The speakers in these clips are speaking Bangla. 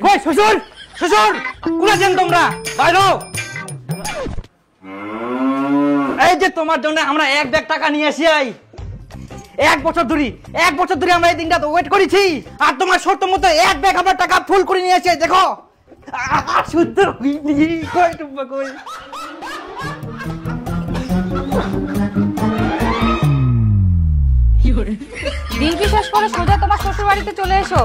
কই শ্বশুর শ্বশুর কোন আছেন তোমরা বাইরে এই যে তোমার জন্য আমরা 1 ব্যাগ টাকা নিয়ে আসি আই 1 বছর ধরে আমরা এই দিনটা ওয়েট করেছি আর তোমার শর্ত মতো 1 ব্যাগ আমরা টাকা ফুল করে নিয়ে আসি দেখো সুন্দর কই টুম্পা কই দিন কি শেষ করে সোজা তোমার শ্বশুর বাড়িতে চলে এসো।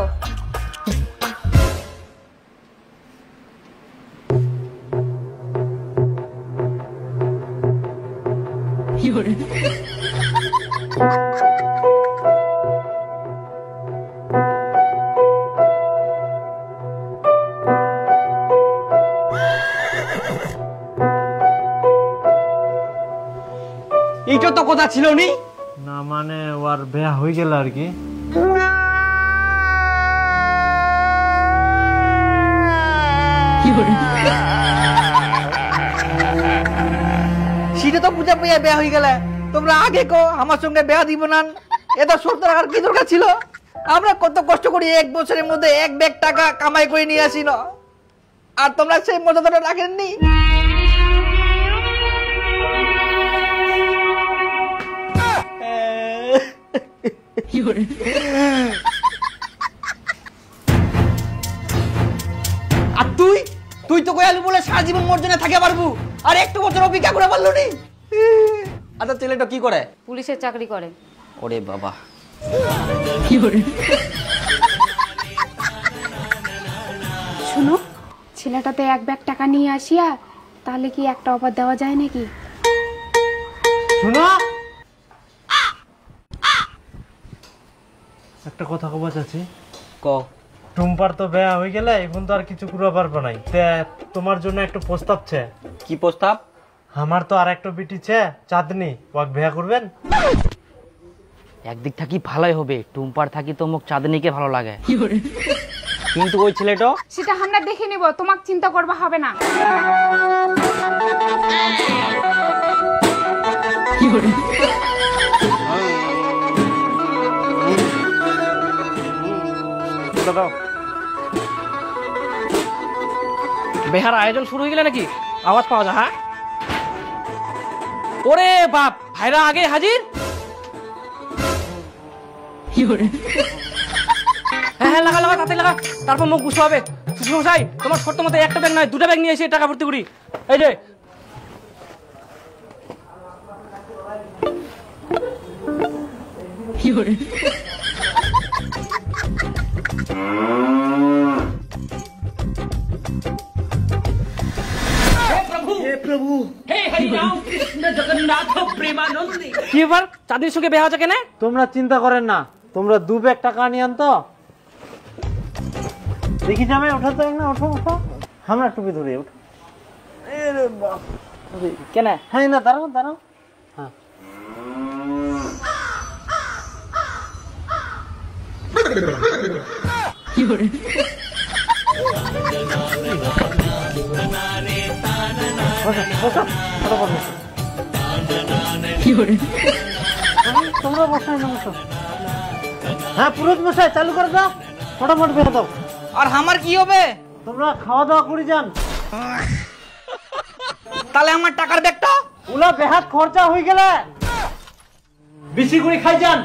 এইটা তো কথা ছিল নি না মানে ওর বিয়া হয়ে গেল আর কি সেটা তো পূজা পেয়ে বিয়া হয়ে গেলে তোমরা আগে কো আমার সঙ্গে বিয়া দিব না এটা শর্ত রাখার কি দরকার ছিল আমরা কত কষ্ট করি 1 বছরের মধ্যে 1 ব্যাগ টাকা কামাই করে নিয়ে আসি না আর তোমরা সেই মর্যাদাটা রাখেননি আর তুই তো কয়ালু বলে সারা জীবন মর্জনে থাকে পারবো আর একটু বছর অপেক্ষা করে পারলো নি আচ্ছা ছেলেটা কি করে পুলিশের চাকরি করে। ওরে বাবা শুনো ছেলেটাতে 1 ব্যাগ টাকা নিয়ে আসিয়া তাহলে কি একটা অফার দেওয়া যায় নাকি? শুনো একটা কথা কব চাচ্ছি ক টুম্পার তো বিয়া হয়ে গেলে এখন তো আর কিছু করতে পারবো নাই তোমার জন্য একটা প্রস্তাব ছে কি প্রস্তাব আমার তো আর একটা বিটি ছে চাঁদনি ওকে বিয়া করবেন একদিক থাকি ভালোই হবে টুম্পার থাকি তো মুখ চাঁদনিকে ভালো লাগে কিন্তু ওই ছেলেটা সেটা আমরা দেখে নিব তোমাক চিন্তা করবা হবে না। বেহার আয়োজন শুরু হয়ে গেলে নাকি আওয়াজ পাওয়া যায় হ্যাঁ ওরে বাপ ভাইরা আগে হাজির হ্যাঁ লাগা লাগা তাতে লাগা তারপর মুখ গুছো হবে শ্বশুরমশাই তোমার শর্ত মতো একটা ব্যাগ নয় 2টা ব্যাগ নিয়ে এসে টাকা ভর্তি করি এই যে কি ব্যাপার চাঁদনির সঙ্গে বিয়ে হচ্ছে কেন তোমরা চিন্তা করেন না তোমরা 2 ব্যাগ টাকা নিয়ে আনতো দেখি যাবে ওঠাতে না ওঠো ওঠো আমরা টুপি ধরে ওঠো এরে বাপ কেন হ্যাঁ না দাঁড়াও দাঁড়াও হ্যাঁ তোমরা বসাই না বসো হ্যাঁ পুরোহিত মশাই চালু করে দাও ফটাফট বের দাও আর আমার কি হবে তোমরা খাওয়া দাওয়া করে যান তাহলে আমার টাকার ব্যাগটা ওলা বেহাত খরচা হয়ে গেলে বেশি করে খাই যান